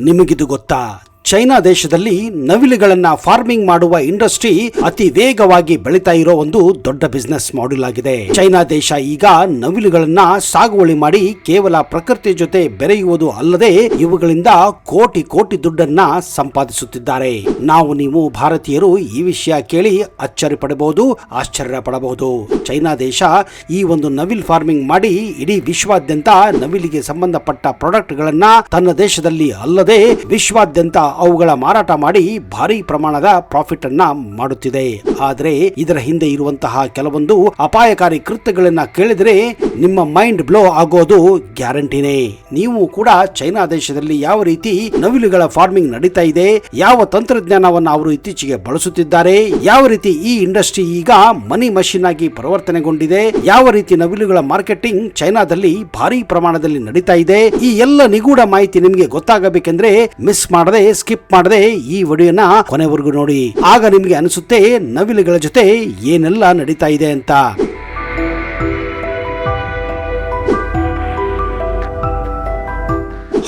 ನಿಮಗಿದು ಗೊತ್ತಾ? ಚೈನಾ ದೇಶದಲ್ಲಿ ನವಿಲುಗಳನ್ನ ಫಾರ್ಮಿಂಗ್ ಮಾಡುವ ಇಂಡಸ್ಟ್ರಿ ಅತಿ ವೇಗವಾಗಿ ಬೆಳೀತಾ ಇರೋ ಒಂದು ದೊಡ್ಡ ಬಿಸ್ನೆಸ್ ಮಾಡೆಲ್ ಆಗಿದೆ. ಚೈನಾ ದೇಶ ಈಗ ನವಿಲುಗಳನ್ನ ಸಾಗುವಳಿ ಮಾಡಿ ಕೇವಲ ಪ್ರಕೃತಿ ಜೊತೆ ಬೆರೆಯುವುದು ಅಲ್ಲದೆ ಇವುಗಳಿಂದ ಕೋಟಿ ಕೋಟಿ ದುಡ್ಡನ್ನ ಸಂಪಾದಿಸುತ್ತಿದ್ದಾರೆ. ನೀವು ಭಾರತೀಯರು ಈ ವಿಷಯ ಕೇಳಿ ಅಚ್ಚರಿ ಪಡಬಹುದು, ಆಶ್ಚರ್ಯ ಪಡಬಹುದು. ಚೈನಾ ದೇಶ ಈ ಒಂದು ನವಿಲ್ ಫಾರ್ಮಿಂಗ್ ಮಾಡಿ ಇಡೀ ವಿಶ್ವಾದ್ಯಂತ ನವಿಲಿಗೆ ಸಂಬಂಧಪಟ್ಟ ಪ್ರಾಡಕ್ಟ್ ಗಳನ್ನ ತನ್ನ ದೇಶದಲ್ಲಿ ಅಲ್ಲದೆ ವಿಶ್ವಾದ್ಯಂತ ಅವುಗಳ ಮಾರಾಟ ಮಾಡಿ ಭಾರಿ ಪ್ರಮಾಣದ ಪ್ರಾಫಿಟ್ ಅನ್ನ ಮಾಡುತ್ತಿದೆ. ಆದರೆ ಇದರ ಹಿಂದೆ ಇರುವಂತಹ ಕೆಲವೊಂದು ಅಪಾಯಕಾರಿ ಕೃತ್ಯಗಳನ್ನ ಕೇಳಿದ್ರೆ ನಿಮ್ಮ ಮೈಂಡ್ ಬ್ಲೋ ಆಗೋದು ಗ್ಯಾರಂಟಿನೇ. ನೀವು ಕೂಡ ಚೈನಾ ದೇಶದಲ್ಲಿ ಯಾವ ರೀತಿ ನವಿಲುಗಳ ಫಾರ್ಮಿಂಗ್ ನಡೀತಾ ಇದೆ, ಯಾವ ತಂತ್ರಜ್ಞಾನವನ್ನು ಅವರು ಇತ್ತೀಚೆಗೆ ಬಳಸುತ್ತಿದ್ದಾರೆ, ಯಾವ ರೀತಿ ಈ ಇಂಡಸ್ಟ್ರಿ ಈಗ ಮನಿ ಮಷೀನ್ ಆಗಿ ಪರಿವರ್ತನೆಗೊಂಡಿದೆ, ಯಾವ ರೀತಿ ನವಿಲುಗಳ ಮಾರ್ಕೆಟಿಂಗ್ ಚೈನಾದಲ್ಲಿ ಭಾರಿ ಪ್ರಮಾಣದಲ್ಲಿ ನಡೀತಾ ಇದೆ, ಈ ಎಲ್ಲ ನಿಗೂಢ ಮಾಹಿತಿ ನಿಮಗೆ ಗೊತ್ತಾಗಬೇಕೆಂದ್ರೆ ಮಿಸ್ ಮಾಡದೆ ಸ್ಕಿಪ್ ಮಾಡದೆ ಈ ವಿಡಿಯೋನ ಕೊನೆವರೆಗೂ ನೋಡಿ. ಆಗ ನಿಮಗೆ ಅನಿಸುತ್ತೆ ನವಿಲುಗಳ ಜೊತೆ ಏನೆಲ್ಲ ನಡೀತಾ ಇದೆ ಅಂತ.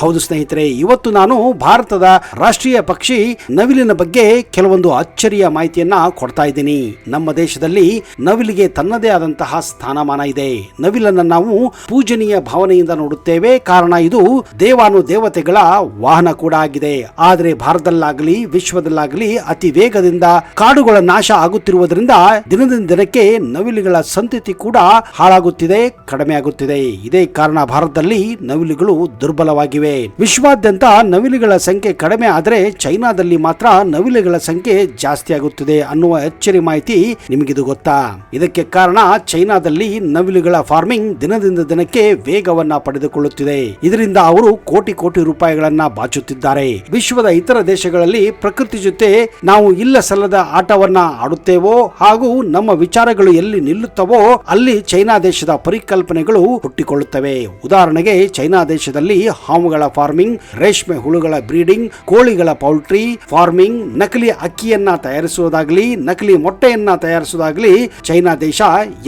ಹೌದು ಸ್ನೇಹಿತರೆ, ಇವತ್ತು ನಾನು ಭಾರತದ ರಾಷ್ಟ್ರೀಯ ಪಕ್ಷಿ ನವಿಲಿನ ಬಗ್ಗೆ ಕೆಲವೊಂದು ಅಚ್ಚರಿಯ ಮಾಹಿತಿಯನ್ನ ಕೊಡ್ತಾ ಇದ್ದೀನಿ. ನಮ್ಮ ದೇಶದಲ್ಲಿ ನವಿಲಿಗೆ ತನ್ನದೇ ಆದಂತಹ ಸ್ಥಾನಮಾನ ಇದೆ. ನವಿಲನ್ನ ನಾವು ಪೂಜನೀಯ ಭಾವನೆಯಿಂದ ನೋಡುತ್ತೇವೆ, ಕಾರಣ ಇದು ದೇವಾನುದೇವತೆಗಳ ವಾಹನ ಕೂಡ ಆಗಿದೆ. ಆದರೆ ಭಾರತದಲ್ಲಾಗಲಿ ವಿಶ್ವದಲ್ಲಾಗಲಿ ಅತಿ ವೇಗದಿಂದ ಕಾಡುಗಳ ನಾಶ ಆಗುತ್ತಿರುವುದರಿಂದ ದಿನದಿಂದ ದಿನಕ್ಕೆ ನವಿಲುಗಳ ಸಂತತಿ ಕೂಡ ಹಾಳಾಗುತ್ತಿದೆ, ಕಡಿಮೆ ಆಗುತ್ತಿದೆ. ಇದೇ ಕಾರಣ ಭಾರತದಲ್ಲಿ ನವಿಲುಗಳು ದುರ್ಬಲವಾಗಿವೆ. ವಿಶ್ವಾದ್ಯಂತ ನವಿಲುಗಳ ಸಂಖ್ಯೆ ಕಡಿಮೆ ಆದರೆ ಚೈನಾದಲ್ಲಿ ಮಾತ್ರ ನವಿಲುಗಳ ಸಂಖ್ಯೆ ಜಾಸ್ತಿ ಆಗುತ್ತಿದೆ ಅನ್ನುವ ಅಚ್ಚರಿ ಮಾಹಿತಿ ನಿಮಗಿದು ಗೊತ್ತಾ? ಇದಕ್ಕೆ ಕಾರಣ ಚೈನಾದಲ್ಲಿ ನವಿಲುಗಳ ಫಾರ್ಮಿಂಗ್ ದಿನದಿಂದ ದಿನಕ್ಕೆ ವೇಗವನ್ನ ಪಡೆದುಕೊಳ್ಳುತ್ತಿದೆ. ಇದರಿಂದ ಅವರು ಕೋಟಿ ಕೋಟಿ ರೂಪಾಯಿಗಳನ್ನ ಬಾಚುತ್ತಿದ್ದಾರೆ. ವಿಶ್ವದ ಇತರ ದೇಶಗಳಲ್ಲಿ ಪ್ರಕೃತಿ ಜೊತೆ ನಾವು ಇಲ್ಲ ಸಲ್ಲದ ಆಟವನ್ನ ಆಡುತ್ತೇವೋ ಹಾಗೂ ನಮ್ಮ ವಿಚಾರಗಳು ಎಲ್ಲಿ ನಿಲ್ಲುತ್ತವೋ ಅಲ್ಲಿ ಚೈನಾ ದೇಶದ ಪರಿಕಲ್ಪನೆಗಳು ಹುಟ್ಟಿಕೊಳ್ಳುತ್ತವೆ. ಉದಾಹರಣೆಗೆ ಚೈನಾ ದೇಶದಲ್ಲಿ ಹಾವುಗಳ ಫಾರ್ಮಿಂಗ್, ರೇಷ್ಮೆ ಹುಳುಗಳ ಬ್ರೀಡಿಂಗ್, ಕೋಳಿಗಳ ಪೌಲ್ಟ್ರಿ ಫಾರ್ಮಿಂಗ್, ನಕಲಿ ಅಕ್ಕಿಯನ್ನ ತಯಾರಿಸುವುದಾಗಲಿ, ನಕಲಿ ಮೊಟ್ಟೆಯನ್ನ ತಯಾರಿಸುವುದಾಗಲಿ ಚೈನಾ ದೇಶ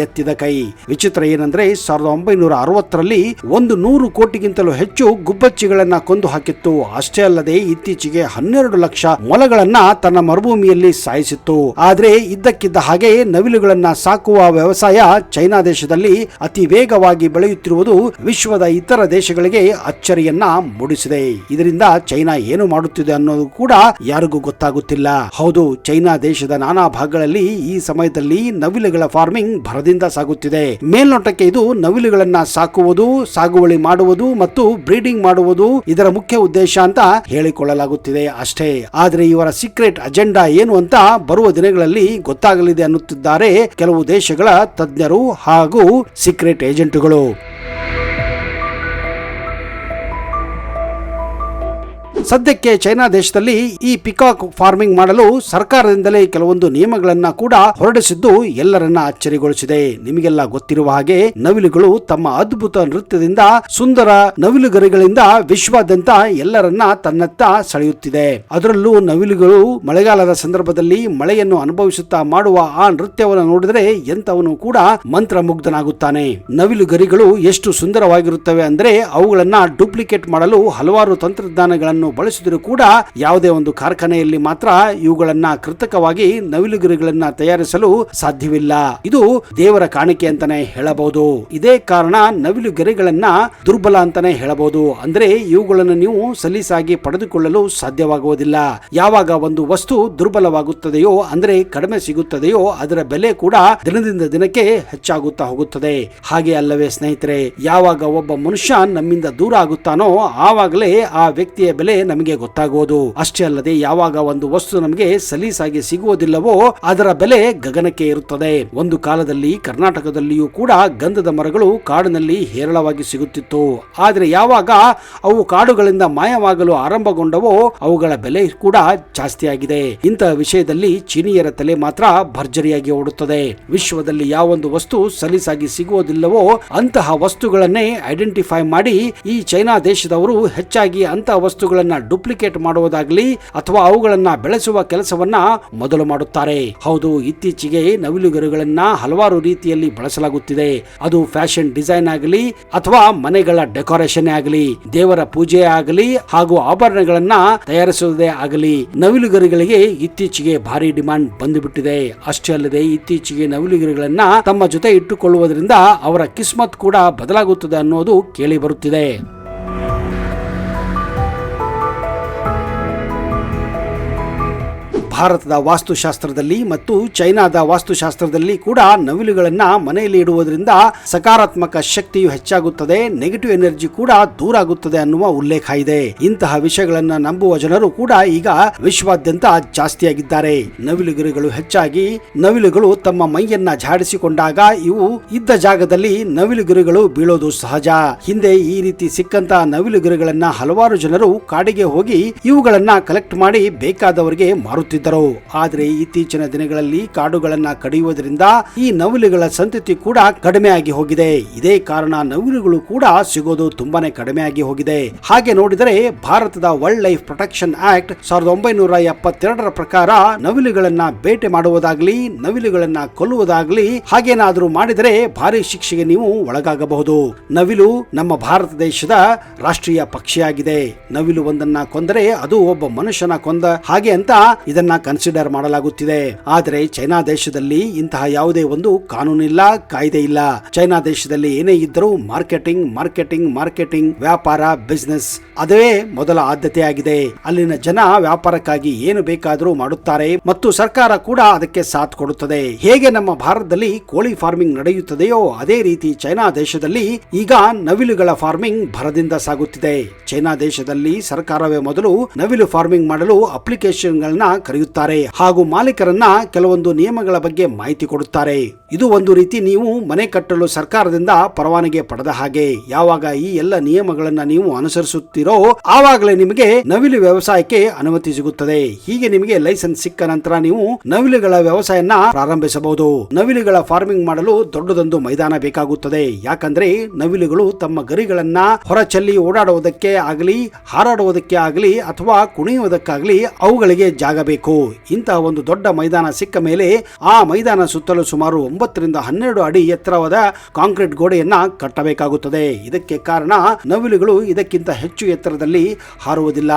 ಎತ್ತಿದ ಕೈ. ವಿಚಿತ್ರ ಏನಂದ್ರೆ 1960ರಲ್ಲಿ 100 ಕೋಟಿಗಿಂತಲೂ ಹೆಚ್ಚು ಗುಬ್ಬಚ್ಚಿಗಳನ್ನ ಕೊಂದು ಹಾಕಿತ್ತು. ಅಷ್ಟೇ ಅಲ್ಲದೆ ಇತ್ತೀಚೆಗೆ 12 ಲಕ್ಷ ಮೊಲಗಳನ್ನ ತನ್ನ ಮರುಭೂಮಿಯಲ್ಲಿ ಸಾಯಿಸಿತ್ತು. ಆದ್ರೆ ಇದ್ದಕ್ಕಿದ್ದ ಹಾಗೆ ನವಿಲುಗಳನ್ನ ಸಾಕುವ ವ್ಯವಸಾಯ ಚೈನಾ ದೇಶದಲ್ಲಿ ಅತಿ ವೇಗವಾಗಿ ಬೆಳೆಯುತ್ತಿರುವುದು ವಿಶ್ವದ ಇತರ ದೇಶಗಳಿಗೆ ಅಚ್ಚರಿಯನ್ನ ಮೂಡಿಸಿದೆ. ಇದರಿಂದ ಚೈನಾ ಏನು ಮಾಡುತ್ತಿದೆ ಅನ್ನೋದು ಕೂಡ ಯಾರಿಗೂ ಗೊತ್ತಾಗುತ್ತಿಲ್ಲ. ಹೌದು, ಚೈನಾ ದೇಶದ ನಾನಾ ಭಾಗಗಳಲ್ಲಿ ಈ ಸಮಯದಲ್ಲಿ ನವಿಲುಗಳ ಫಾರ್ಮಿಂಗ್ ಭರದಿಂದ ಸಾಗುತ್ತಿದೆ. ಮೇಲ್ನೋಟಕ್ಕೆ ಇದು ನವಿಲುಗಳನ್ನ ಸಾಕುವುದು, ಸಾಗುವಳಿ ಮಾಡುವುದು ಮತ್ತು ಬ್ರೀಡಿಂಗ್ ಮಾಡುವುದು ಇದರ ಮುಖ್ಯ ಉದ್ದೇಶ ಅಂತ ಹೇಳಿಕೊಳ್ಳಲಾಗುತ್ತಿದೆ ಅಷ್ಟೇ. ಆದ್ರೆ ಇವರ ಸೀಕ್ರೆಟ್ ಅಜೆಂಡಾ ಏನು ಅಂತ ಬರುವ ದಿನಗಳಲ್ಲಿ ಗೊತ್ತಾಗಲಿದೆ ಅನ್ನುತ್ತಿದ್ದಾರೆ ಕೆಲವು ದೇಶಗಳ ತಜ್ಞರು ಹಾಗೂ ಸೀಕ್ರೆಟ್ ಏಜೆಂಟ್ಗಳು. ಸದ್ಯಕ್ಕೆ ಚೈನಾ ದೇಶದಲ್ಲಿ ಈ ಪಿಕಾಕ್ ಫಾರ್ಮಿಂಗ್ ಮಾಡಲು ಸರ್ಕಾರದಿಂದಲೇ ಕೆಲವೊಂದು ನಿಯಮಗಳನ್ನ ಕೂಡ ಹೊರಡಿಸಿದ್ದು ಎಲ್ಲರನ್ನ ಅಚ್ಚರಿಗೊಳಿಸಿದೆ. ನಿಮಗೆಲ್ಲ ಗೊತ್ತಿರುವ ಹಾಗೆ ನವಿಲುಗಳು ತಮ್ಮ ಅದ್ಭುತ ನೃತ್ಯದಿಂದ, ಸುಂದರ ನವಿಲುಗರಿಗಳಿಂದ ವಿಶ್ವಾದ್ಯಂತ ಎಲ್ಲರನ್ನ ತನ್ನತ್ತ ಸೆಳೆಯುತ್ತಿದೆ. ಅದರಲ್ಲೂ ನವಿಲುಗಳು ಮಳೆಗಾಲದ ಸಂದರ್ಭದಲ್ಲಿ ಮಳೆಯನ್ನು ಅನುಭವಿಸುತ್ತಾ ಮಾಡುವ ಆ ನೃತ್ಯವನ್ನು ನೋಡಿದರೆ ಎಂತವನು ಕೂಡ ಮಂತ್ರಮುಗ್ಧನಾಗುತ್ತಾನೆ. ನವಿಲುಗರಿಗಳು ಎಷ್ಟು ಸುಂದರವಾಗಿರುತ್ತವೆ ಅಂದ್ರೆ ಅವುಗಳನ್ನ ಡೂಪ್ಲಿಕೇಟ್ ಮಾಡಲು ಹಲವಾರು ತಂತ್ರಜ್ಞಾನಗಳನ್ನು ಬಳಸಿದರೂ ಕೂಡ ಯಾವುದೇ ಒಂದು ಕಾರ್ಖಾನೆಯಲ್ಲಿ ಮಾತ್ರ ಇವುಗಳನ್ನ ಕೃತಕವಾಗಿ ನವಿಲುಗರಿಗಳನ್ನ ತಯಾರಿಸಲು ಸಾಧ್ಯವಿಲ್ಲ. ಇದು ದೇವರ ಕಾಣಿಕೆ ಅಂತಾನೆ ಹೇಳಬಹುದು. ಇದೇ ಕಾರಣ ನವಿಲುಗರಿಗಳನ್ನ ದುರ್ಬಲ ಅಂತಾನೆ ಹೇಳಬಹುದು. ಅಂದ್ರೆ ಇವುಗಳನ್ನು ನೀವು ಸಲೀಸಾಗಿ ಪಡೆದುಕೊಳ್ಳಲು ಸಾಧ್ಯವಾಗುವುದಿಲ್ಲ. ಯಾವಾಗ ಒಂದು ವಸ್ತು ದುರ್ಬಲವಾಗುತ್ತದೆಯೋ ಅಂದ್ರೆ ಕಡಿಮೆ ಸಿಗುತ್ತದೆಯೋ ಅದರ ಬೆಲೆ ಕೂಡ ದಿನದಿಂದ ದಿನಕ್ಕೆ ಹೆಚ್ಚಾಗುತ್ತಾ ಹೋಗುತ್ತದೆ. ಹಾಗೆ ಅಲ್ಲವೇ ಸ್ನೇಹಿತರೆ? ಯಾವಾಗ ಒಬ್ಬ ಮನುಷ್ಯ ನಮ್ಮಿಂದ ದೂರ ಆಗುತ್ತಾನೋ ಆವಾಗಲೇ ಆ ವ್ಯಕ್ತಿಯ ಬೆಲೆ ನಮಗೆ ಗೊತ್ತಾಗುವುದು. ಅಷ್ಟೇ ಅಲ್ಲದೆ ಯಾವಾಗ ಒಂದು ವಸ್ತು ನಮಗೆ ಸಲೀಸಾಗಿ ಸಿಗುವುದಿಲ್ಲವೋ ಅದರ ಬೆಲೆ ಗಗನಕ್ಕೆ ಇರುತ್ತದೆ. ಒಂದು ಕಾಲದಲ್ಲಿ ಕರ್ನಾಟಕದಲ್ಲಿಯೂ ಕೂಡ ಗಂಧದ ಮರಗಳು ಕಾಡಿನಲ್ಲಿ ಹೇರಳವಾಗಿ ಸಿಗುತ್ತಿತ್ತು. ಆದರೆ ಯಾವಾಗ ಅವು ಕಾಡುಗಳಿಂದ ಮಾಯವಾಗಲು ಆರಂಭಗೊಂಡವೋ ಅವುಗಳ ಬೆಲೆ ಕೂಡ ಜಾಸ್ತಿಯಾಗಿದೆ. ಇಂತಹ ವಿಷಯದಲ್ಲಿ ಚೀನಿಯರ ತಲೆ ಮಾತ್ರ ಭರ್ಜರಿಯಾಗಿ ಓಡುತ್ತದೆ. ವಿಶ್ವದಲ್ಲಿ ಯಾವೊಂದು ವಸ್ತು ಸಲೀಸಾಗಿ ಸಿಗುವುದಿಲ್ಲವೋ ಅಂತಹ ವಸ್ತುಗಳನ್ನೇ ಐಡೆಂಟಿಫೈ ಮಾಡಿ ಈ ಚೈನಾ ದೇಶದವರು ಹೆಚ್ಚಾಗಿ ಅಂತಹ ವಸ್ತುಗಳನ್ನ ಅವುಗಳನ್ನ ಡುಪ್ಲಿಕೇಟ್ ಮಾಡುವುದಾಗಲಿ ಅಥವಾ ಅವುಗಳನ್ನ ಬೆಳೆಸುವ ಕೆಲಸವನ್ನ ಮೊದಲು ಮಾಡುತ್ತಾರೆ. ಹೌದು, ಇತ್ತೀಚೆಗೆ ನವಿಲುಗರಿಗಳನ್ನ ಹಲವಾರು ರೀತಿಯಲ್ಲಿ ಬಳಸಲಾಗುತ್ತಿದೆ. ಅದು ಫ್ಯಾಷನ್ ಡಿಸೈನ್ ಆಗಲಿ ಅಥವಾ ಮನೆಗಳ ಡೆಕೋರೇಷನ್ ಆಗಲಿ, ದೇವರ ಪೂಜೆ ಆಗಲಿ ಹಾಗೂ ಆಭರಣಗಳನ್ನ ತಯಾರಿಸುವುದೇ ಆಗಲಿ, ನವಿಲುಗರಿಗಳಿಗೆ ಇತ್ತೀಚೆಗೆ ಭಾರಿ ಡಿಮಾಂಡ್ ಬಂದುಬಿಟ್ಟಿದೆ. ಅಷ್ಟೇ ಅಲ್ಲದೆ ಇತ್ತೀಚೆಗೆ ನವಿಲುಗರಿಗಳನ್ನ ತಮ್ಮ ಜೊತೆ ಇಟ್ಟುಕೊಳ್ಳುವುದರಿಂದ ಅವರ ಕಿಸ್ಮತ್ ಕೂಡ ಬದಲಾಗುತ್ತದೆ ಅನ್ನೋದು ಕೇಳಿ ಬರುತ್ತಿದೆ. ಭಾರತದ ವಾಸ್ತುಶಾಸ್ತ್ರದಲ್ಲಿ ಮತ್ತು ಚೈನಾದ ವಾಸ್ತುಶಾಸ್ತ್ರದಲ್ಲಿ ಕೂಡ ನವಿಲುಗಳನ್ನ ಮನೆಯಲ್ಲಿ ಇಡುವುದರಿಂದ ಸಕಾರಾತ್ಮಕ ಶಕ್ತಿಯು ಹೆಚ್ಚಾಗುತ್ತದೆ, ನೆಗೆಟಿವ್ ಎನರ್ಜಿ ಕೂಡ ದೂರ ಆಗುತ್ತದೆ ಅನ್ನುವ ಉಲ್ಲೇಖ ಇದೆ. ಇಂತಹ ವಿಷಯಗಳನ್ನ ನಂಬುವ ಜನರು ಕೂಡ ಈಗ ವಿಶ್ವಾದ್ಯಂತ ಜಾಸ್ತಿಯಾಗಿದ್ದಾರೆ. ನವಿಲುಗರಿಗಳು ಹೆಚ್ಚಾಗಿ ನವಿಲುಗಳು ತಮ್ಮ ಮೈಯನ್ನ ಝಾಡಿಸಿಕೊಂಡಾಗ ಇವು ಇದ್ದ ಜಾಗದಲ್ಲಿ ನವಿಲುಗರಿಗಳು ಬೀಳೋದು ಸಹಜ. ಹಿಂದೆ ಈ ರೀತಿ ಸಿಕ್ಕಂತ ನವಿಲುಗರಿಗಳನ್ನ ಹಲವಾರು ಜನರು ಕಾಡಿಗೆ ಹೋಗಿ ಇವುಗಳನ್ನ ಕಲೆಕ್ಟ್ ಮಾಡಿ ಬೇಕಾದವರಿಗೆ ಮಾರುತ್ತಿದ್ದರು. ಆದರೆ ಇತ್ತೀಚಿನ ದಿನಗಳಲ್ಲಿ ಕಾಡುಗಳನ್ನ ಕಡಿಯುವುದರಿಂದ ಈ ನವಿಲುಗಳ ಸಂತತಿ ಕೂಡ ಕಡಿಮೆಯಾಗಿ ಹೋಗಿದೆ. ಇದೇ ಕಾರಣ ನವಿಲುಗಳು ಕೂಡ ಸಿಗೋದು ತುಂಬಾನೇ ಕಡಿಮೆಯಾಗಿ ಹೋಗಿದೆ. ಹಾಗೆ ನೋಡಿದರೆ ಭಾರತದ ವೈಲ್ಡ್ ಲೈಫ್ ಪ್ರೊಟೆಕ್ಷನ್ ಆಕ್ಟ್ 1972ರ ಪ್ರಕಾರ ನವಿಲುಗಳನ್ನ ಬೇಟೆ ಮಾಡುವುದಾಗ್ಲಿ, ನವಿಲುಗಳನ್ನ ಕೊಲ್ಲುವುದಾಗ್ಲಿ ಹಾಗೇನಾದ್ರೂ ಮಾಡಿದರೆ ಭಾರಿ ಶಿಕ್ಷೆಗೆ ನೀವು ಒಳಗಾಗಬಹುದು. ನವಿಲು ನಮ್ಮ ಭಾರತ ದೇಶದ ರಾಷ್ಟ್ರೀಯ ಪಕ್ಷಿಯಾಗಿದೆ. ನವಿಲು ಒಂದನ್ನ ಕೊಂದರೆ ಅದು ಒಬ್ಬ ಮನುಷ್ಯನ ಕೊಂದ ಹಾಗೆ ಅಂತ ಇದನ್ನ ಕನ್ಸಿಡರ್ ಮಾಡಲಾಗುತ್ತಿದೆ. ಆದರೆ ಚೈನಾ ದೇಶದಲ್ಲಿ ಇಂತಹ ಯಾವುದೇ ಒಂದು ಕಾನೂನಿಲ್ಲ, ಕಾಯ್ದೆ ಇಲ್ಲ. ಚೈನಾ ದೇಶದಲ್ಲಿ ಏನೇ ಇದ್ದರೂ ಮಾರ್ಕೆಟಿಂಗ್ ಮಾರ್ಕೆಟಿಂಗ್ ಮಾರ್ಕೆಟಿಂಗ್, ವ್ಯಾಪಾರ, ಬಿಸಿನೆಸ್ ಅದೇ ಮೊದಲ ಆದ್ಯತೆಯಾಗಿದೆ. ಅಲ್ಲಿನ ಜನ ವ್ಯಾಪಾರಕ್ಕಾಗಿ ಏನು ಬೇಕಾದರೂ ಮಾಡುತ್ತಾರೆ ಮತ್ತು ಸರ್ಕಾರ ಕೂಡ ಅದಕ್ಕೆ ಸಾಥ್ ಕೊಡುತ್ತದೆ. ಹೇಗೆ ನಮ್ಮ ಭಾರತದಲ್ಲಿ ಕೋಳಿ ಫಾರ್ಮಿಂಗ್ ನಡೆಯುತ್ತದೆಯೋ ಅದೇ ರೀತಿ ಚೈನಾ ದೇಶದಲ್ಲಿ ಈಗ ನವಿಲುಗಳ ಫಾರ್ಮಿಂಗ್ ಭರದಿಂದ ಸಾಗುತ್ತಿದೆ. ಚೈನಾ ದೇಶದಲ್ಲಿ ಸರ್ಕಾರವೇ ಮೊದಲು ನವಿಲು ಫಾರ್ಮಿಂಗ್ ಮಾಡಲು ಅಪ್ಲಿಕೇಶನ್ಗಳನ್ನ ಕರೆಯುತ್ತಾರೆ ಹಾಗೂ ಮಾಲೀಕರನ್ನ ಕೆಲವೊಂದು ನಿಯಮಗಳ ಬಗ್ಗೆ ಮಾಹಿತಿ ಕೊಡುತ್ತಾರೆ. ಇದು ಒಂದು ರೀತಿ ನೀವು ಮನೆ ಕಟ್ಟಲು ಸರ್ಕಾರದಿಂದ ಪರವಾನಗಿ ಪಡೆದ ಹಾಗೆ. ಯಾವಾಗ ಈ ಎಲ್ಲ ನಿಯಮಗಳನ್ನ ನೀವು ಅನುಸರಿಸುತ್ತೀರೋ ಆವಾಗಲೇ ನಿಮಗೆ ನವಿಲು ವ್ಯವಸಾಯಕ್ಕೆ ಅನುಮತಿ ಸಿಗುತ್ತದೆ. ಹೀಗೆ ನಿಮಗೆ ಲೈಸೆನ್ಸ್ ಸಿಕ್ಕ ನಂತರ ನೀವು ನವಿಲುಗಳ ವ್ಯವಸಾಯನ ಪ್ರಾರಂಭಿಸಬಹುದು. ನವಿಲುಗಳ ಫಾರ್ಮಿಂಗ್ ಮಾಡಲು ದೊಡ್ಡದೊಂದು ಮೈದಾನ ಬೇಕಾಗುತ್ತದೆ. ಯಾಕಂದ್ರೆ ನವಿಲುಗಳು ತಮ್ಮ ಗರಿಗಳನ್ನ ಹೊರಚೆಲ್ಲಿ ಓಡಾಡುವುದಕ್ಕೆ ಆಗಲಿ, ಹಾರಾಡುವುದಕ್ಕೆ ಆಗಲಿ ಅಥವಾ ಕುಣಿಯುವುದಕ್ಕಾಗಲಿ ಅವುಗಳಿಗೆ ಜಾಗ ಬೇಕು. ಇಂತಹ ಒಂದು ದೊಡ್ಡ ಮೈದಾನ ಸಿಕ್ಕ ಮೇಲೆ ಆ ಮೈದಾನ ಸುತ್ತಲೂ ಸುಮಾರು 9 ರಿಂದ 12 ಅಡಿ ಎತ್ತರವಾದ ಕಾಂಕ್ರೀಟ್ ಗೋಡೆಯನ್ನ ಕಟ್ಟಬೇಕಾಗುತ್ತದೆ. ಇದಕ್ಕೆ ಕಾರಣ ನವಿಲುಗಳು ಇದಕ್ಕಿಂತ ಹೆಚ್ಚು ಎತ್ತರದಲ್ಲಿ ಹಾರುವುದಿಲ್ಲ.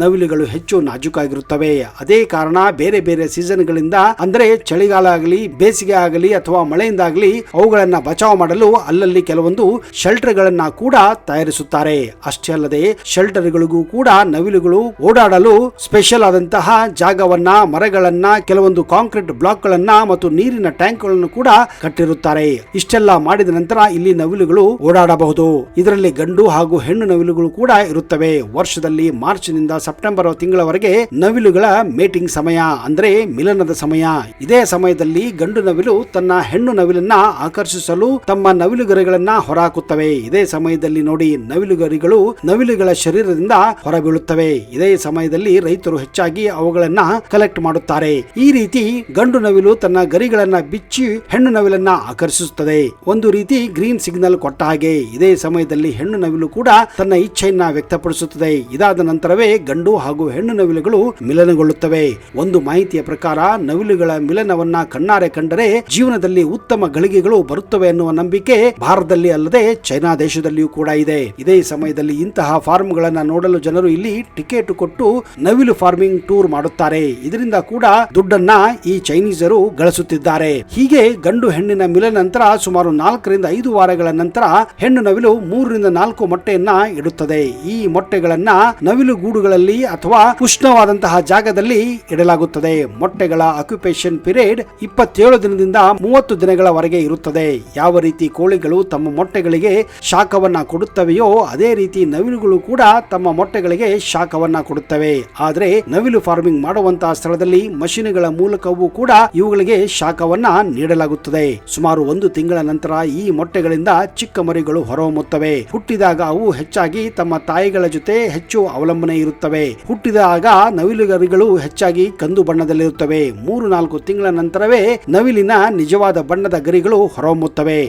ನವಿಲುಗಳು ಹೆಚ್ಚು ನಾಜೂಕಾಗಿರುತ್ತವೆ. ಅದೇ ಕಾರಣ ಬೇರೆ ಬೇರೆ ಸೀಸನ್ಗಳಿಂದ ಅಂದ್ರೆ ಚಳಿಗಾಲ ಆಗಲಿ, ಬೇಸಿಗೆ ಆಗಲಿ ಅಥವಾ ಮಳೆಯಿಂದಾಗಲಿ ಅವುಗಳನ್ನ ಬಚಾವ್ ಮಾಡಲು ಅಲ್ಲಲ್ಲಿ ಕೆಲವೊಂದು ಶೆಲ್ಟರ್ಗಳನ್ನ ಕೂಡ ತಯಾರಿಸುತ್ತಾರೆ. ಅಷ್ಟೇ ಅಲ್ಲದೆ ಶೆಲ್ಟರ್ಗಳಿಗೂ ಕೂಡ ನವಿಲುಗಳು ಓಡಾಡಲು ಸ್ಪೆಷಲ್ ಆದಂತಹ ಜಾಗವನ್ನ, ಮರಗಳನ್ನ, ಕೆಲವೊಂದು ಕಾಂಕ್ರೀಟ್ ಬ್ಲಾಕ್ ಗಳನ್ನ ಮತ್ತು ನೀರಿನ ಟ್ಯಾಂಕ್ ಗಳನ್ನು ಕೂಡ ಕಟ್ಟಿರುತ್ತಾರೆ. ಇಷ್ಟೆಲ್ಲ ಮಾಡಿದ ನಂತರ ಇಲ್ಲಿ ನವಿಲುಗಳು ಓಡಾಡಬಹುದು. ಇದರಲ್ಲಿ ಗಂಡು ಹಾಗೂ ಹೆಣ್ಣು ನವಿಲುಗಳು ಕೂಡ ಇರುತ್ತವೆ. ವರ್ಷದಲ್ಲಿ ಮಾರ್ಚ್ ನಿಂದ ಸೆಪ್ಟೆಂಬರ್ ತಿಂಗಳವರೆಗೆ ನವಿಲುಗಳ ಮೇಟಿಂಗ್ ಸಮಯ ಅಂದ್ರೆ ಮಿಲನದ ಸಮಯ. ಇದೇ ಸಮಯದಲ್ಲಿ ಗಂಡು ನವಿಲು ತನ್ನ ಹೆಣ್ಣು ನವಿಲನ್ನ ಆಕರ್ಷಿಸಲು ತಮ್ಮ ನವಿಲುಗರಿಗಳನ್ನ ಹೊರಹಾಕುತ್ತವೆ. ಇದೇ ಸಮಯದಲ್ಲಿ ನೋಡಿ ನವಿಲುಗರಿಗಳು ನವಿಲುಗಳ ಶರೀರದಿಂದ ಹೊರಬೀಳುತ್ತವೆ. ಇದೇ ಸಮಯದಲ್ಲಿ ರೈತರು ಹೆಚ್ಚಾಗಿ ಅವುಗಳನ್ನ ಕಲೆಕ್ಟ್ ಮಾಡುತ್ತಾರೆ. ಈ ರೀತಿ ಗಂಡು ನವಿಲು ತನ್ನ ಗರಿಗಳನ್ನ ಬಿಚ್ಚಿ ಹೆಣ್ಣು ನವಿಲನ್ನ ಆಕರ್ಷಿಸುತ್ತದೆ. ಒಂದು ರೀತಿ ಗ್ರೀನ್ ಸಿಗ್ನಲ್ ಕೊಟ್ಟ ಹಾಗೆ. ಇದೇ ಸಮಯದಲ್ಲಿ ಹೆಣ್ಣು ನವಿಲು ಕೂಡ ತನ್ನ ಇಚ್ಛೆಯನ್ನ ವ್ಯಕ್ತಪಡಿಸುತ್ತದೆ. ಇದಾದ ನಂತರವೇ ಗಂಡು ಹಾಗೂ ಹೆಣ್ಣು ನವಿಲುಗಳು ಮಿಲನಗೊಳ್ಳುತ್ತವೆ. ಒಂದು ಮಾಹಿತಿಯ ಪ್ರಕಾರ ನವಿಲುಗಳ ಮಿಲನವನ್ನ ಕಣ್ಣಾರೆ ಕಂಡರೆ ಜೀವನದಲ್ಲಿ ಉತ್ತಮ ಗಳಿಗೆಗಳು ಬರುತ್ತವೆ ಎನ್ನುವ ನಂಬಿಕೆ ಭಾರತದಲ್ಲಿ ಅಲ್ಲದೆ ಚೈನಾ ದೇಶದಲ್ಲಿಯೂ ಕೂಡ ಇದೆ. ಇದೇ ಸಮಯದಲ್ಲಿ ಇಂತಹ ಫಾರ್ಮ್ ಗಳನ್ನ ನೋಡಲು ಜನರು ಇಲ್ಲಿ ಟಿಕೆಟ್ ಕೊಟ್ಟು ನವಿಲು ಫಾರ್ಮಿಂಗ್ ಟೂರ್ ಮಾಡುತ್ತಾರೆ. ಇದರಿಂದ ಕೂಡ ದುಡ್ಡನ್ನ ಈ ಚೈನೀಸರು ಗಳಿಸುತ್ತಿದ್ದಾರೆ. ಹೀಗೆ ಗಂಡು ಹೆಣ್ಣಿನ ಮಿಲನ ನಂತರ ಸುಮಾರು 4 ರಿಂದ 5 ವಾರಗಳ ನಂತರ ಹೆಣ್ಣು ನವಿಲು 3 ರಿಂದ 4 ಮೊಟ್ಟೆಯನ್ನ ಇಡುತ್ತದೆ. ಈ ಮೊಟ್ಟೆಗಳನ್ನ ನವಿಲು ಗೂಡುಗಳಲ್ಲಿ ಅಥವಾ ಉಷ್ಣವಾದಂತಹ ಜಾಗದಲ್ಲಿ ಇಡಲಾಗುತ್ತದೆ. ಮೊಟ್ಟೆಗಳ ಆಕ್ಯುಪೇಷನ್ ಪೀರಿಯಡ್ 27 ದಿನದಿಂದ 30 ದಿನಗಳವರೆಗೆ ಇರುತ್ತದೆ. ಯಾವ ರೀತಿ ಕೋಳಿಗಳು ತಮ್ಮ ಮೊಟ್ಟೆಗಳಿಗೆ ಶಾಖವನ್ನ ಕೊಡುತ್ತವೆಯೋ ಅದೇ ರೀತಿ ನವಿಲುಗಳು ಕೂಡ ತಮ್ಮ ಮೊಟ್ಟೆಗಳಿಗೆ ಶಾಖವನ್ನ ಕೊಡುತ್ತವೆ. ಆದ್ರೆ ನವಿಲು ಫಾರ್ಮಿಂಗ್ ಮಾಡುವಂತಹ ಸ್ಥಳದಲ್ಲಿ ಮಷೀನ್ಗಳ ಮೂಲಕವೂ ಕೂಡ ಇವುಗಳಿಗೆ ಶಾಖವನ್ನ ನೀಡಲಾಗುತ್ತದೆ. ಸುಮಾರು 1 ತಿಂಗಳ ನಂತರ ಈ ಮೊಟ್ಟೆಗಳಿಂದ ಚಿಕ್ಕ ಮರಿಗಳು ಹೊರಹೊಮ್ಮುತ್ತವೆ. ಹುಟ್ಟಿದಾಗ ಅವು ಹೆಚ್ಚಾಗಿ ತಮ್ಮ ತಾಯಿಗಳ ಜೊತೆ ಹೆಚ್ಚು ಅವಲಂಬನೆ ಇರುತ್ತವೆ. ಹುಟ್ಟಿದಾಗ ನವಿಲುಗರಿಗಳು ಹೆಚ್ಚಾಗಿ ಕಂದು ಬಣ್ಣದಲ್ಲಿರುತ್ತವೆ. 3-4 ತಿಂಗಳ ನಂತರವೇ ನವಿಲಿನ ನಿಜವಾದ ಬಣ್ಣದ ಗರಿಗಳು ಹೊರಹೊಮ್ಮುತ್ತವೆ.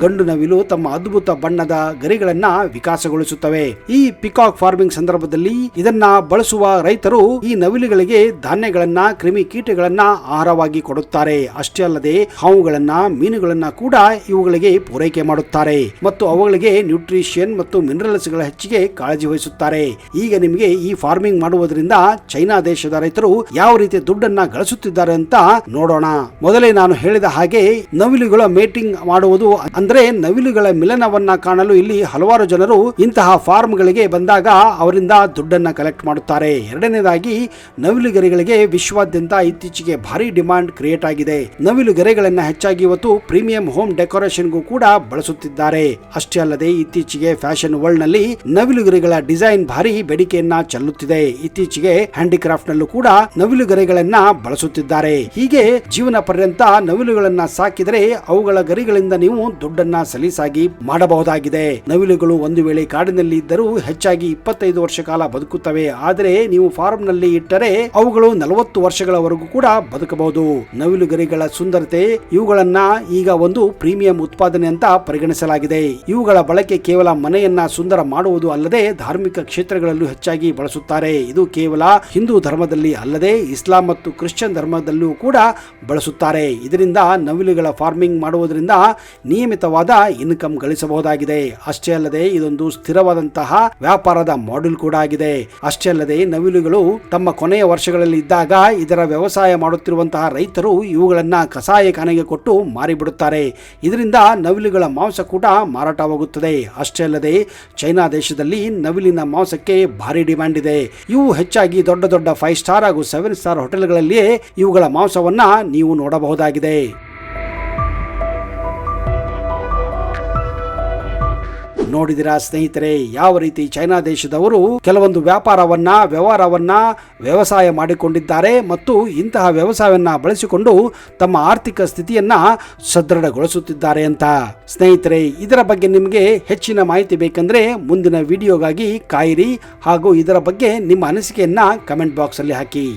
ಗಂಡು ನವಿಲು ತಮ್ಮ ಅದ್ಭುತ ಬಣ್ಣದ ಗರಿಗಳನ್ನ ವಿಕಾಸಗೊಳಿಸುತ್ತವೆ. ಈ ಪಿಕಾಕ್ ಫಾರ್ಮಿಂಗ್ ಸಂದರ್ಭದಲ್ಲಿ ಇದನ್ನ ಬಳಸುವ ರೈತರು ಈ ನವಿಲುಗಳಿಗೆ ಧಾನ್ಯಗಳನ್ನ, ಕ್ರಿಮಿ ಕೀಟಗಳನ್ನ ಆಹಾರವಾಗಿ ಕೊಡುತ್ತಾರೆ. ಅಷ್ಟೇ ಅಲ್ಲದೆ ಹಾವುಗಳನ್ನ, ಮೀನುಗಳನ್ನ ಕೂಡ ಇವುಗಳಿಗೆ ಪೂರೈಕೆ ಮಾಡುತ್ತಾರೆ ಮತ್ತು ಅವುಗಳಿಗೆ ನ್ಯೂಟ್ರಿಷನ್ ಮತ್ತು ಮಿನರಲ್ಸ್ ಗಳ ಹೆಚ್ಚಿಗೆ ಕಾಳಜಿ ವಹಿಸುತ್ತಾರೆ. ಈಗ ನಿಮಗೆ ಈ ಫಾರ್ಮಿಂಗ್ ಮಾಡುವುದರಿಂದ ಚೈನಾ ದೇಶದ ರೈತರು ಯಾವ ರೀತಿ ದುಡ್ಡನ್ನ ಗಳಿಸುತ್ತಿದ್ದಾರೆ ಅಂತ ನೋಡೋಣ. ಮೊದಲೇ ನಾನು ಹೇಳಿದ ಹಾಗೆ ನವಿಲುಗಳ ಮೇಟಿಂಗ್ ಮಾಡುವುದು ಅಂದ್ರೆ ನವಿಲುಗಳ ಮಿಲನವನ್ನ ಕಾಣಲು ಇಲ್ಲಿ ಹಲವಾರು ಜನರು ಇಂತಹ ಫಾರ್ಮ್ ಗಳಿಗೆ ಬಂದಾಗ ಅವರಿಂದ ದುಡ್ಡನ್ನ ಕಲೆಕ್ಟ್ ಮಾಡುತ್ತಾರೆ. ಎರಡನೇದಾಗಿ ನವಿಲುಗರಿಗಳಿಗೆ ವಿಶ್ವಾದ್ಯಂತ ಇತ್ತೀಚೆಗೆ ಭಾರಿ ಡಿಮಾಂಡ್ ಕ್ರಿಯೇಟ್ ಆಗಿದೆ. ನವಿಲುಗರಿಗಳನ್ನ ಹೆಚ್ಚಾಗಿ ಇವತ್ತು ಪ್ರೀಮಿಯಂ ಹೋಮ್ ಡೆಕೋರೇಷನ್ಗೂ ಕೂಡ ಬಳಸುತ್ತಿದ್ದಾರೆ. ಅಷ್ಟೇ ಅಲ್ಲದೆ ಇತ್ತೀಚೆಗೆ ಫ್ಯಾಷನ್ ವರ್ಲ್ಡ್ ನಲ್ಲಿ ನವಿಲುಗರಿಗಳ ಡಿಸೈನ್ ಭಾರಿ ಬೇಡಿಕೆಯನ್ನ ಚೆಲ್ಲುತ್ತಿದೆ. ಇತ್ತೀಚೆಗೆ ಹ್ಯಾಂಡಿಕ್ರಾಫ್ಟ್ ನಲ್ಲೂ ಕೂಡ ನವಿಲುಗರಿಗಳನ್ನ ಬಳಸುತ್ತಿದ್ದಾರೆ. ಹೀಗೆ ಜೀವನ ಪರ್ಯಂತ ನವಿಲುಗಳನ್ನ ಸಾಕಿದರೆ ಅವುಗಳ ಗರಿಗಳಿಂದ ನೀವು ದುಡ್ಡನ್ನ ಸಲೀಸಾಗಿ ಮಾಡಬಹುದಾಗಿದೆ. ನವಿಲುಗಳು ಒಂದು ವೇಳೆ ಕಾಡಿನಲ್ಲಿ ಇದ್ದರೂ ಹೆಚ್ಚಾಗಿ 25 ವರ್ಷ ಕಾಲ ಬದುಕುತ್ತವೆ. ಆದರೆ ನೀವು ಫಾರ್ಮ್ ನಲ್ಲಿ ಇಟ್ಟರೆ ಅವುಗಳು 40 ವರ್ಷಗಳವರೆಗೂ ಕೂಡ ಬದುಕಬಹುದು. ನವಿಲುಗರಿಗಳ ಸುಂದರತೆ ಇವುಗಳನ್ನ ಈಗ ಒಂದು ಪ್ರೀಮಿಯಂ ಉತ್ಪಾದನೆ ಅಂತ ಪರಿಗಣಿಸಲಾಗಿದೆ. ಇವುಗಳ ಬಳಕೆ ಕೇವಲ ಮನೆಯನ್ನ ಸುಂದರ ಮಾಡುವುದು ಅಲ್ಲದೆ ಧಾರ್ಮಿಕ ಕ್ಷೇತ್ರಗಳಲ್ಲೂ ಹೆಚ್ಚಾಗಿ ಬಳಸುತ್ತಾರೆ. ಇದು ಕೇವಲ ಹಿಂದೂ ಧರ್ಮದಲ್ಲಿ ಅಲ್ಲದೆ ಇಸ್ಲಾಂ ಮತ್ತು ಕ್ರಿಶ್ಚಿಯನ್ ಧರ್ಮದಲ್ಲೂ ಕೂಡ ಬಳಸುತ್ತಾರೆ. ಇದರಿಂದ ನವಿಲುಗಳ ಫಾರ್ಮಿಂಗ್ ಮಾಡುವುದರಿಂದ ನಿಯಮಿತವಾದ ಇನ್ಕಮ್ ಗಳಿಸಬಹುದಾಗಿದೆ. ಅಷ್ಟೇ ಅಲ್ಲದೆ ಇದೊಂದು ಸ್ಥಿರವಾದಂತಹ ವ್ಯಾಪಾರದ ಮಾಡೆಲ್ ಕೂಡ ಆಗಿದೆ. ಅಷ್ಟೇ ಅಲ್ಲದೆ ನವಿಲುಗಳು ತಮ್ಮ ಕೊನೆಯ ವರ್ಷಗಳಲ್ಲಿ ಇದ್ದಾಗ ಇದರ ವ್ಯವಸಾಯ ಮಾಡುತ್ತಿರುವಂತಹ ರೈತರು ಇವುಗಳನ್ನ ಕಸಾಯಿಖಾನೆಗೆ ಕೊಟ್ಟು ಮಾರಿಬಿಡುತ್ತಾರೆ. ಇದರಿಂದ ನವಿಲುಗಳ ಮಾಂಸ ಕೂಡ ಮಾರಾಟವಾಗುತ್ತದೆ. ಅಷ್ಟೇ ಅಲ್ಲದೆ ಚೈನಾ ದೇಶದಲ್ಲಿ ನವಿಲಿನ ಮಾಂಸಕ್ಕೆ ಭಾರಿ ಡಿಮ್ಯಾಂಡ್ ಇದೆ. ಇವು ಹೆಚ್ಚಾಗಿ ದೊಡ್ಡ ದೊಡ್ಡ 5 ಸ್ಟಾರ್ ಹಾಗೂ 7 ಸ್ಟಾರ್ ಹೋಟೆಲ್ಗಳಲ್ಲಿಯೇ ಇವುಗಳ ಮಾಂಸವನ್ನ ನೀವು ನೋಡಬಹುದಾಗಿದೆ. ನೋಡಿದಿರಾ ಸ್ನೇಹಿತರೆ, ಯಾವ ರೀತಿ ಚೈನಾ ದೇಶದವರು ಕೆಲವೊಂದು ವ್ಯವಹಾರವನ್ನ ವ್ಯವಸಾಯ ಮಾಡಿಕೊಂಡಿದ್ದಾರೆ ಮತ್ತು ಇಂತಹ ವ್ಯವಸಾಯವನ್ನ ಬಳಸಿಕೊಂಡು ತಮ್ಮ ಆರ್ಥಿಕ ಸ್ಥಿತಿಯನ್ನ ಸದೃಢಗೊಳಿಸುತ್ತಿದ್ದಾರೆ ಅಂತ. ಸ್ನೇಹಿತರೆ, ಇದರ ಬಗ್ಗೆ ನಿಮಗೆ ಹೆಚ್ಚಿನ ಮಾಹಿತಿ ಬೇಕಂದ್ರೆ ಮುಂದಿನ ವಿಡಿಯೋಗಾಗಿ ಕಾಯಿರಿ ಹಾಗೂ ಇದರ ಬಗ್ಗೆ ನಿಮ್ಮ ಅನಿಸಿಕೆಯನ್ನ ಕಮೆಂಟ್ ಬಾಕ್ಸ್ ಅಲ್ಲಿ ಹಾಕಿ.